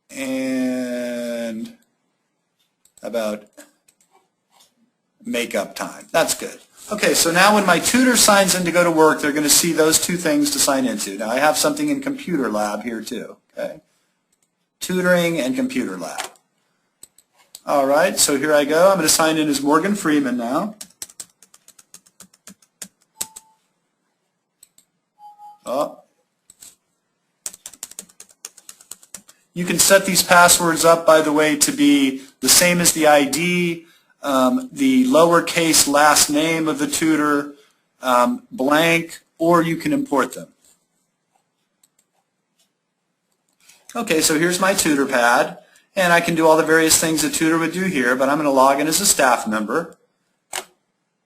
and about makeup time. That's good. Okay, so now when my tutor signs in to go to work, they're going to see those two things to sign into. Now I have something in computer lab here too. Okay, tutoring and computer lab. All right, so here I go. I'm going to sign in as Morgan Freeman now. Oh. You can set these passwords up, by the way, to be the same as the ID, the lowercase last name of the tutor, blank, or you can import them. Okay, so here's my tutor pad, and I can do all the various things a tutor would do here, but I'm going to log in as a staff member.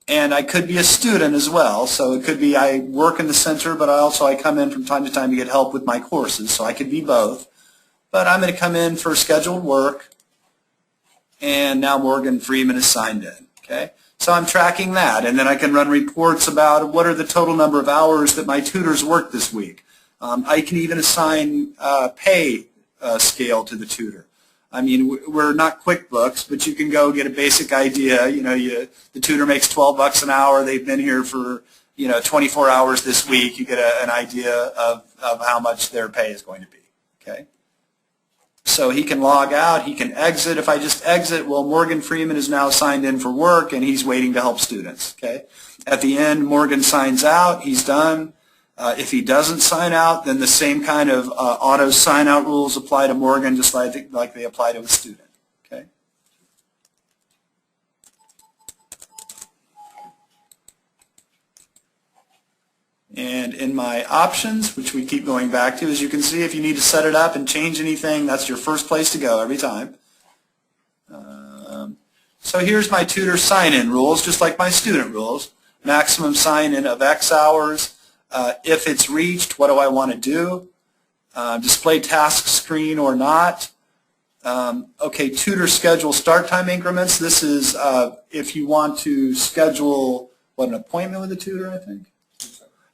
And I could be a student as well, so it could be I work in the center, but I come in from time to time to get help with my courses, so I could be both. But I'm going to come in for scheduled work, and now Morgan Freeman is signed in. Okay, so I'm tracking that, and then I can run reports about what are the total number of hours that my tutors worked this week. I can even assign pay scale to the tutor. I mean, we're not QuickBooks, but you can go get a basic idea. You know, the tutor makes $12 an hour. They've been here for 24 hours this week. You get an idea of how much their pay is going to be. Okay. So he can log out, he can exit. If I just exit, well, Morgan Freeman is now signed in for work, and he's waiting to help students. Okay. At the end, Morgan signs out. He's done. If he doesn't sign out, then the same kind of auto sign-out rules apply to Morgan, just like they apply to a student. Okay. And in my options, which we keep going back to, as you can see, if you need to set it up and change anything, that's your first place to go every time. So here's my tutor sign-in rules, just like my student rules. Maximum sign-in of X hours. If it's reached, what do I want to do? Display task screen or not. Okay, tutor schedule start time increments. This is if you want to schedule, an appointment with a tutor, I think?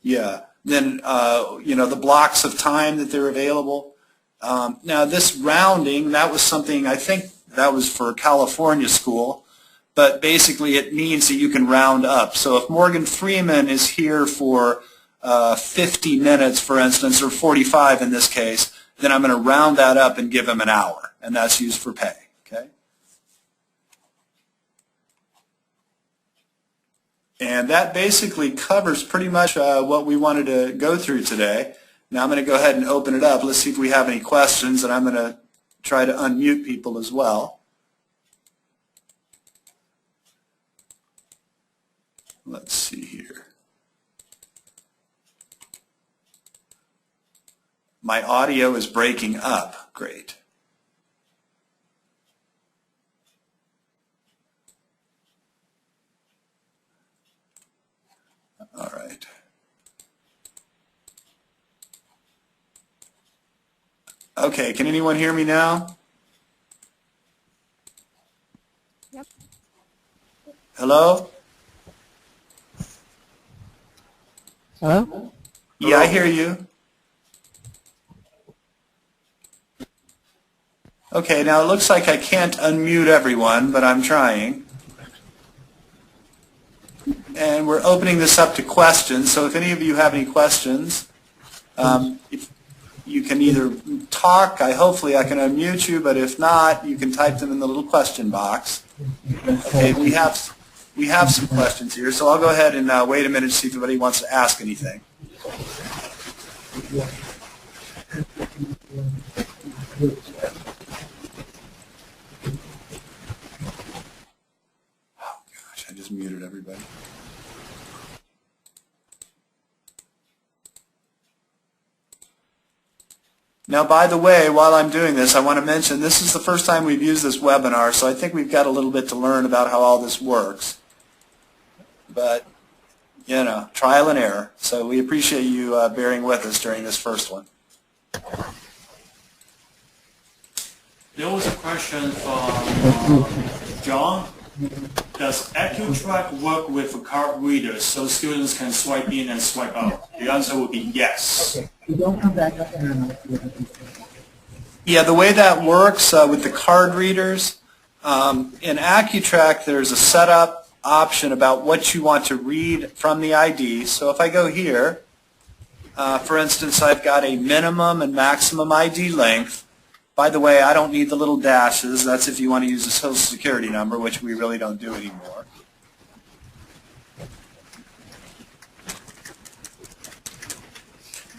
Yeah, then, the blocks of time that they're available. Now, this rounding, that was something, I think that was for California school, but basically it means that you can round up. So if Morgan Freeman is here for 50 minutes, for instance, or 45 in this case, then I'm going to round that up and give him an hour, and that's used for pay. Okay? And that basically covers pretty much what we wanted to go through today. Now I'm going to go ahead and open it up. Let's see if we have any questions, and I'm going to try to unmute people as well. Let's see here. My audio is breaking up. Great. All right. Okay, can anyone hear me now?
Yep.
Hello?
Hello?
Yeah, I hear you. Okay, now it looks like I can't unmute everyone, but I'm trying. And we're opening this up to questions, so if any of you have any questions, if you can either talk, hopefully I can unmute you, but if not, you can type them in the little question box. Okay, we have some questions here, so I'll go ahead and wait a minute to see if anybody wants to ask anything. Oh gosh, I just muted everybody. Now, by the way, while I'm doing this, I want to mention this is the first time we've used this webinar, so I think we've got a little bit to learn about how all this works. But, trial and error. So we appreciate you bearing with us during this first one.
There was a question from John. Does AccuTrack work with card readers so students can swipe in and swipe out? The answer would be yes.
Okay. You don't come back up and
Yeah, the way that works with the card readers, in AccuTrack there's a setup option about what you want to read from the ID. So if I go here, for instance, I've got a minimum and maximum ID length. By the way, I don't need the little dashes. That's if you want to use a Social Security number, which we really don't do anymore.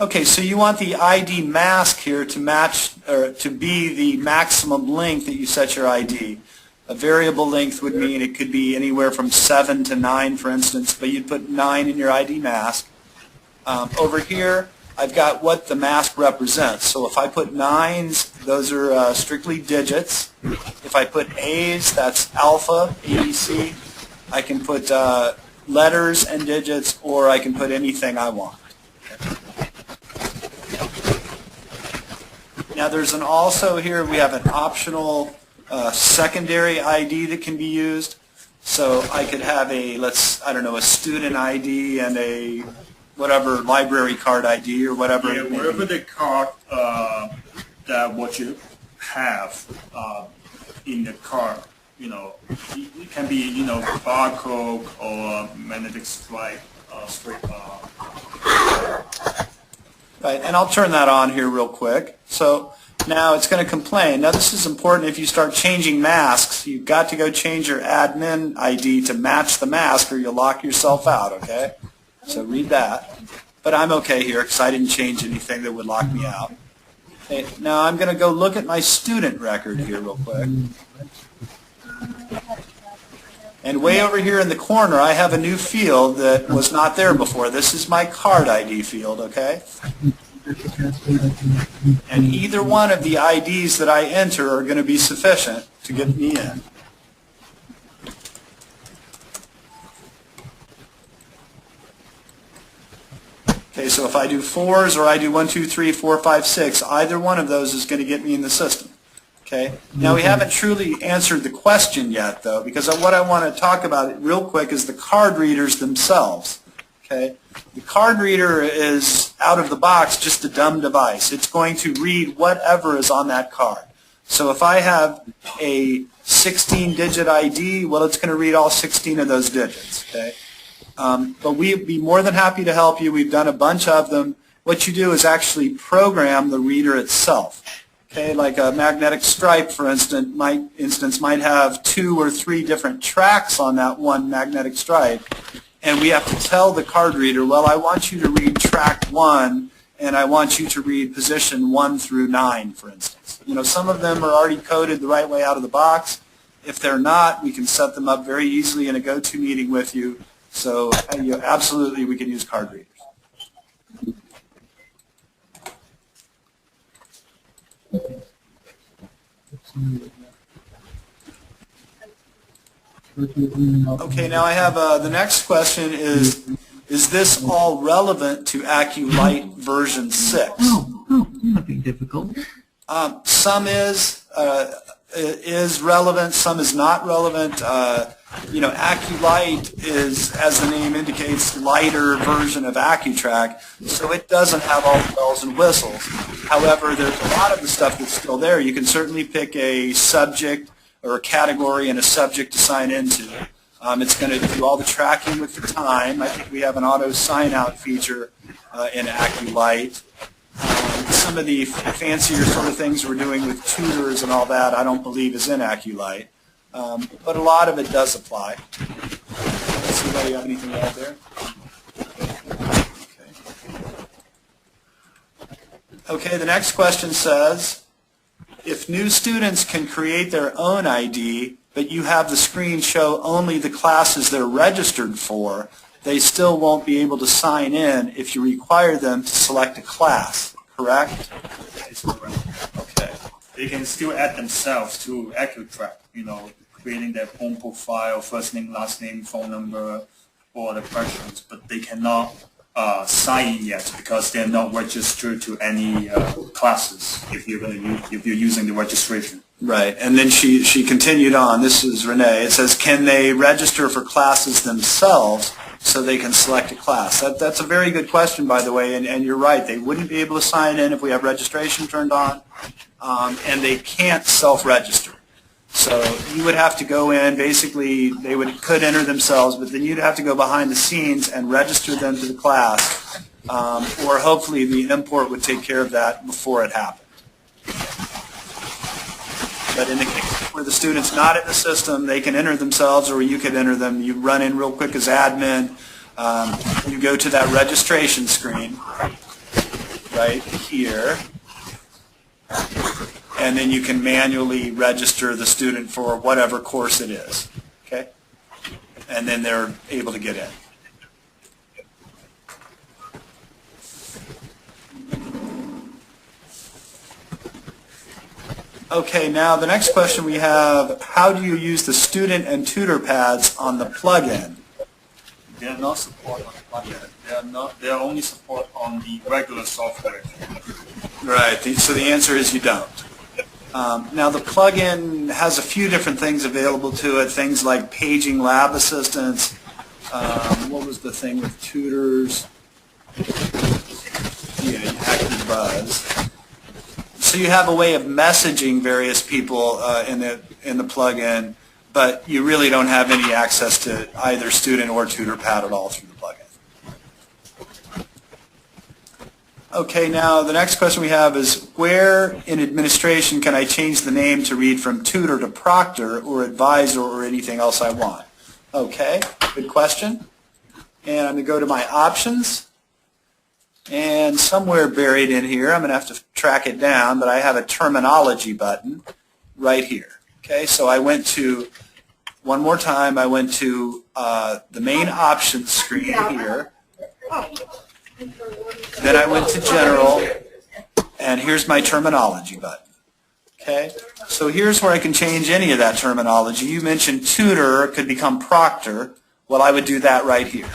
Okay, so you want the ID mask here to match, or to be the maximum length that you set your ID. A variable length would mean it could be anywhere from 7 to 9, for instance, but you'd put 9 in your ID mask. Over here, I've got what the mask represents. So if I put 9s, those are strictly digits. If I put A's, that's alpha, ABC. I can put letters and digits, or I can put anything I want. Now there's an also here, we have an optional secondary ID that can be used. So I could have a, a student ID and a whatever library card ID or whatever.
Yeah, whatever the card that what you have in the card, it can be, barcode or magnetic stripe.
Right, and I'll turn that on here real quick. So now it's going to complain. Now this is important if you start changing masks. You've got to go change your admin ID to match the mask or you'll lock yourself out, okay? So read that. But I'm okay here because I didn't change anything that would lock me out. Okay, now I'm going to go look at my student record here real quick. And way over here in the corner, I have a new field that was not there before. This is my card ID field, okay? And either one of the IDs that I enter are going to be sufficient to get me in. Okay, so if I do 4s or I do 1, 2, 3, 4, 5, 6, either one of those is going to get me in the system. Okay. Now we haven't truly answered the question yet, though, because what I want to talk about real quick is the card readers themselves. Okay. The card reader is out of the box just a dumb device. It's going to read whatever is on that card. So if I have a 16-digit ID, well, it's going to read all 16 of those digits. Okay. But we'd be more than happy to help you. We've done a bunch of them. What you do is actually program the reader itself. Okay, like a magnetic stripe, for instance, might have 2 or 3 different tracks on that one magnetic stripe, and we have to tell the card reader, well, I want you to read track 1, and I want you to read position 1 through 9, for instance. Some of them are already coded the right way out of the box. If they're not, we can set them up very easily in a go-to meeting with you. So absolutely, we can use card readers. Okay, now I have the next question is this all relevant to AccuLite version 6?
Oh, nothing difficult.
Some is relevant, some is not relevant. AccuLite is, as the name indicates, lighter version of AccuTrack, so it doesn't have all the bells and whistles. However, there's a lot of the stuff that's still there. You can certainly pick a subject or a category and a subject to sign into. It's going to do all the tracking with the time. I think we have an auto sign-out feature in AccuLite. Some of the fancier sort of things we're doing with tutors and all that I don't believe is in AccuLite. But a lot of it does apply. Does anybody have anything to add there? Okay, the next question says, if new students can create their own ID, but you have the screen show only the classes they're registered for, they still won't be able to sign in if you require them to select a class, correct?
Okay. They can still add themselves to AccuTrack, creating their own profile, first name, last name, phone number, all the questions, but they cannot sign in yet because they're not registered to any classes if you're using the registration.
Right, and then she continued on. This is Renee. It says, can they register for classes themselves so they can select a class? That's a very good question, by the way, and you're right. They wouldn't be able to sign in if we have registration turned on, and they can't self-register. So you would have to go in, basically they could enter themselves, but then you'd have to go behind the scenes and register them to the class, or hopefully the import would take care of that before it happened. But in the case where the student's not in the system, they can enter themselves, or you could enter them. You run in real quick as admin. You go to that registration screen right here, and then you can manually register the student for whatever course it is. Okay? And then they're able to get in. Okay, now the next question we have, how do you use the student and tutor pads on the plugin?
They are not support on the plugin. They are only support on the regular software.
Right, so the answer is you don't. Now the plugin has a few different things available to it, things like paging lab assistants. What was the thing with tutors? Yeah, AccuBuzz. So you have a way of messaging various people in the plugin, but you really don't have any access to either student or tutor pad at all through the plugin. Okay, now the next question we have is, where in administration can I change the name to read from tutor to proctor or advisor or anything else I want? Okay, good question. And I'm going to go to my options. And somewhere buried in here, I'm going to have to track it down, but I have a terminology button right here. Okay, so I went to, one more time, I went to the main options screen here. Then I went to general, and here's my terminology button. Okay, so here's where I can change any of that terminology. You mentioned tutor could become proctor. Well, I would do that right here.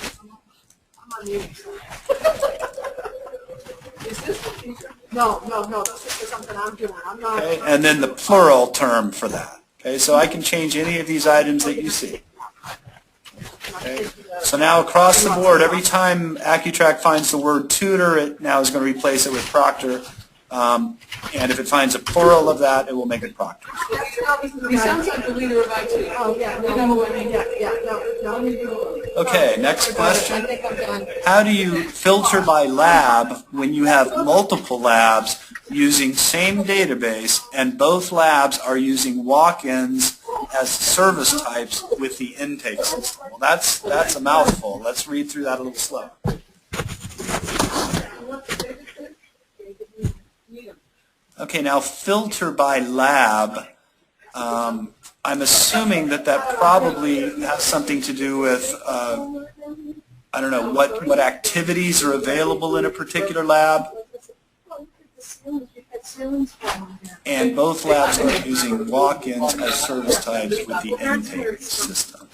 No, this is something I'm doing. I'm not.
Okay, and then the plural term for that. Okay, so I can change any of these items that you see. Okay, so now across the board, every time AccuTrack finds the word tutor, it now is going to replace it with proctor. And if it finds a plural of that, it will make it proctor.
He sounds like the leader of IT. Oh, yeah, no.
Okay, next question.
I think I'm done.
How do you filter by lab when you have multiple labs using same database and both labs are using walk-ins as service types with the intake system? Well, that's a mouthful. Let's read through that a little slower. Okay, now filter by lab. I'm assuming that probably has something to do with, I don't know, what activities are available in a particular lab. And both labs are using walk-ins as service types with the intake system.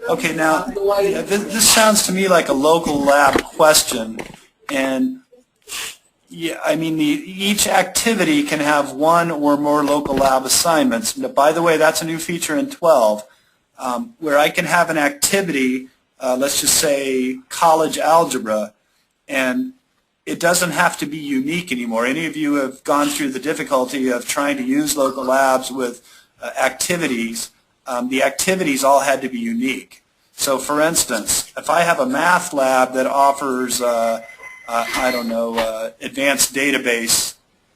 Okay, now, this sounds to me like a local lab question, and yeah, I mean, each activity can have one or more local lab assignments. By the way, that's a new feature in 12, where I can have an activity, let's just say college algebra, and it doesn't have to be unique anymore. Any of you have gone through the difficulty of trying to use local labs with activities. The activities all had to be unique. So, for instance, if I have a math lab that offers I don't know, advanced database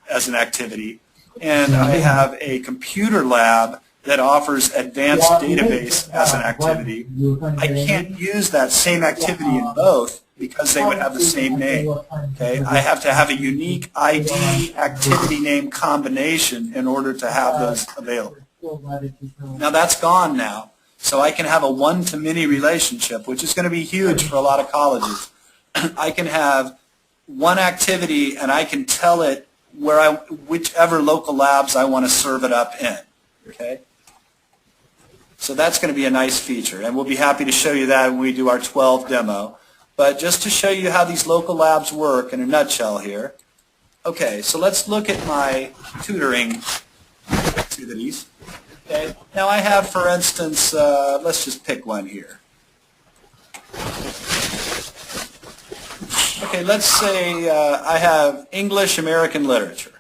as an activity, and I have a computer lab that offers advanced database as an activity, I can't use that same activity in both because they would have the same name. Okay, I have to have a unique ID activity name combination in order to have those available. Now that's gone now, so I can have a one-to-many relationship, which is going to be huge for a lot of colleges. I can have one activity and I can tell it whichever local labs I want to serve it up in. Okay? So that's going to be a nice feature, and we'll be happy to show you that when we do our 12 demo. But just to show you how these local labs work in a nutshell here. Okay, so let's look at my tutoring activities. Okay, now I have, for instance, let's just pick one here. Okay, let's say I have English American Literature.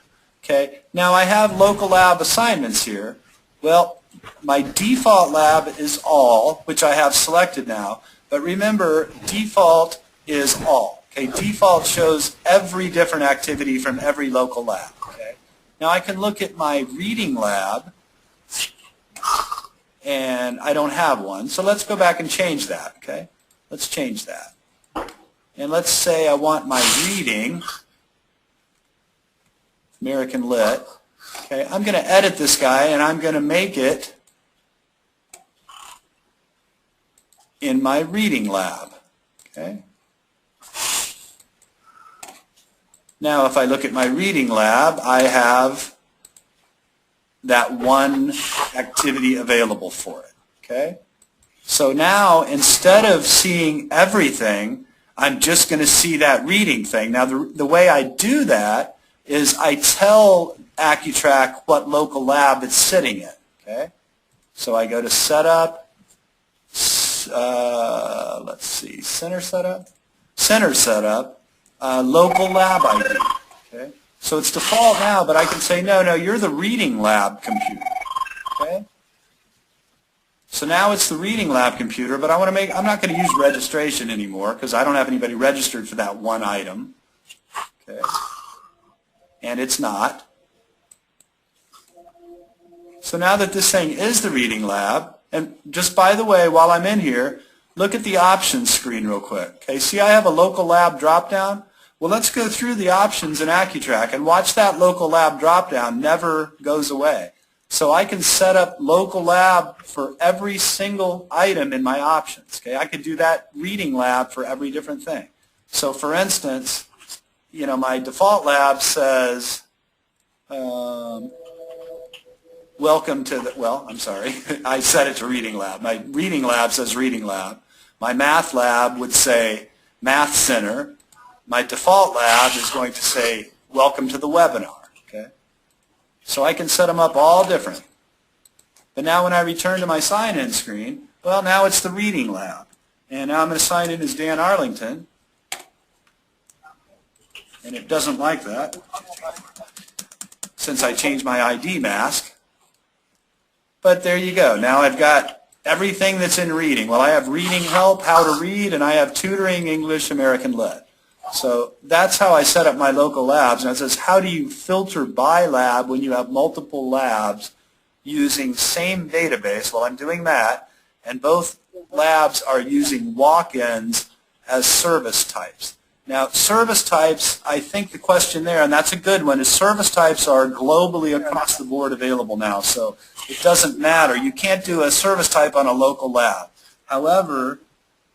Okay, now I have local lab assignments here. Well, my default lab is all, which I have selected now. But remember, default is all. Okay, default shows every different activity from every local lab. Okay, now I can look at my reading lab, and I don't have one. So let's go back and change that. Okay, let's change that. And let's say I want my reading, American Lit. Okay, I'm going to edit this guy, and I'm going to make it in my reading lab. Okay. Now, if I look at my reading lab, I have that one activity available for it. Okay. So now, instead of seeing everything, I'm just going to see that reading thing. Now, the way I do that is I tell AccuTrack what local lab it's sitting in. Okay. So I go to Setup. Let's see, Center Setup, Local Lab ID. Okay, so it's default now, but I can say no, you're the reading lab computer. Okay, so now it's the reading lab computer, but I'm not going to use registration anymore because I don't have anybody registered for that one item. Okay, and it's not. So now that this thing is the reading lab. And just by the way, while I'm in here, look at the options screen real quick. Okay, see I have a local lab drop-down? Well, let's go through the options in AccuTrack and watch that local lab drop-down never goes away. So I can set up local lab for every single item in my options. Okay, I could do that reading lab for every different thing. So for instance, my default lab says, welcome to the, I'm sorry, I set it to reading lab. My reading lab says reading lab. My math lab would say math center. My default lab is going to say welcome to the webinar. Okay, so I can set them up all different. But now when I return to my sign-in screen, well, now it's the reading lab. And now I'm going to sign in as Dan Arlington. And it doesn't like that since I changed my ID mask. But there you go. Now I've got everything that's in reading. Well, I have reading help, how to read, and I have tutoring English American Lit. So that's how I set up my local labs. Now it says, how do you filter by lab when you have multiple labs using same database? Well, I'm doing that, and both labs are using walk-ins as service types. Now, service types, I think the question there, and that's a good one, is service types are globally across the board available now. So it doesn't matter. You can't do a service type on a local lab. However,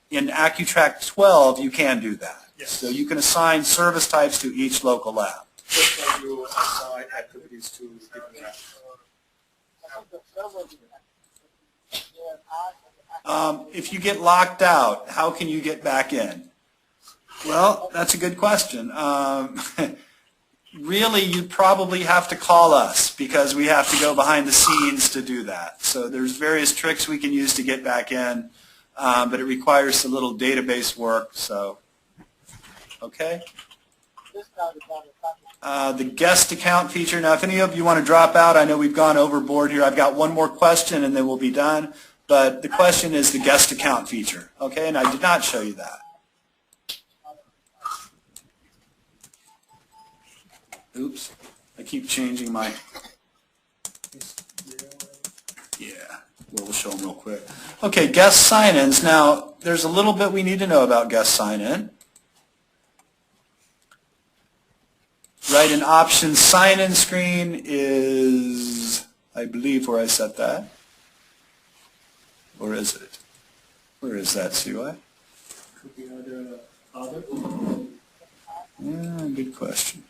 in AccuTrack 12, you can do that. Yes. So you can assign service types to each local lab.
Just like you assign activities to different labs.
If you get locked out, how can you get back in? Well, that's a good question. Really, you'd probably have to call us because we have to go behind the scenes to do that. So there's various tricks we can use to get back in, but it requires a little database work. So, okay. The guest account feature. Now, if any of you want to drop out, I know we've gone overboard here. I've got one more question and then we'll be done. But the question is the guest account feature. Okay, and I did not show you that. Oops, I keep changing my, we'll show them real quick. Okay, guest sign-ins. Now, there's a little bit we need to know about guest sign-in. Right, in options, sign-in screen is, I believe, where I set that. Or is it? Where is that, CY?
Could be other.
Yeah, good question.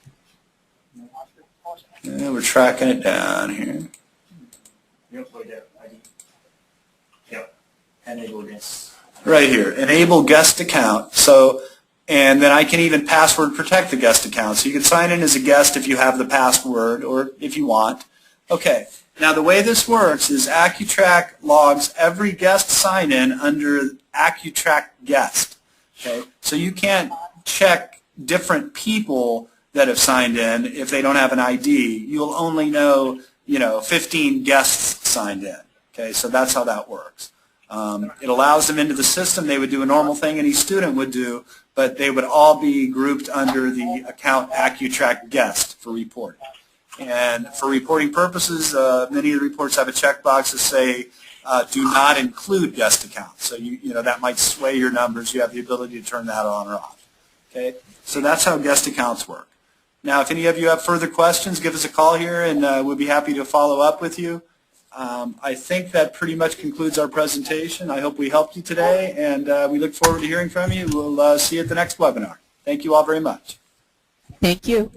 Yeah, we're tracking it down here.
Yep, right there. ID. Yep. Enable guest.
Right here, enable guest account. So, and then I can even password protect the guest account. So you can sign in as a guest if you have the password or if you want. Okay, now the way this works is AccuTrack logs every guest sign in under AccuTrack guest. Okay, so you can't check different people that have signed in if they don't have an ID. You'll only know, 15 guests signed in. Okay, so that's how that works. It allows them into the system. They would do a normal thing any student would do, but they would all be grouped under the account AccuTrack guest for reporting. And for reporting purposes, many of the reports have a checkbox to say do not include guest accounts. So that might sway your numbers. You have the ability to turn that on or off. Okay, so that's how guest accounts work. Now, if any of you have further questions, give us a call here, and we'll be happy to follow up with you. I think that pretty much concludes our presentation. I hope we helped you today, and we look forward to hearing from you. We'll see you at the next webinar. Thank you all very much.
Thank you.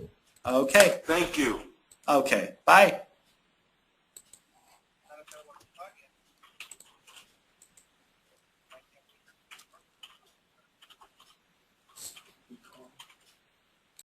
Okay.
Thank you.
Okay. Bye.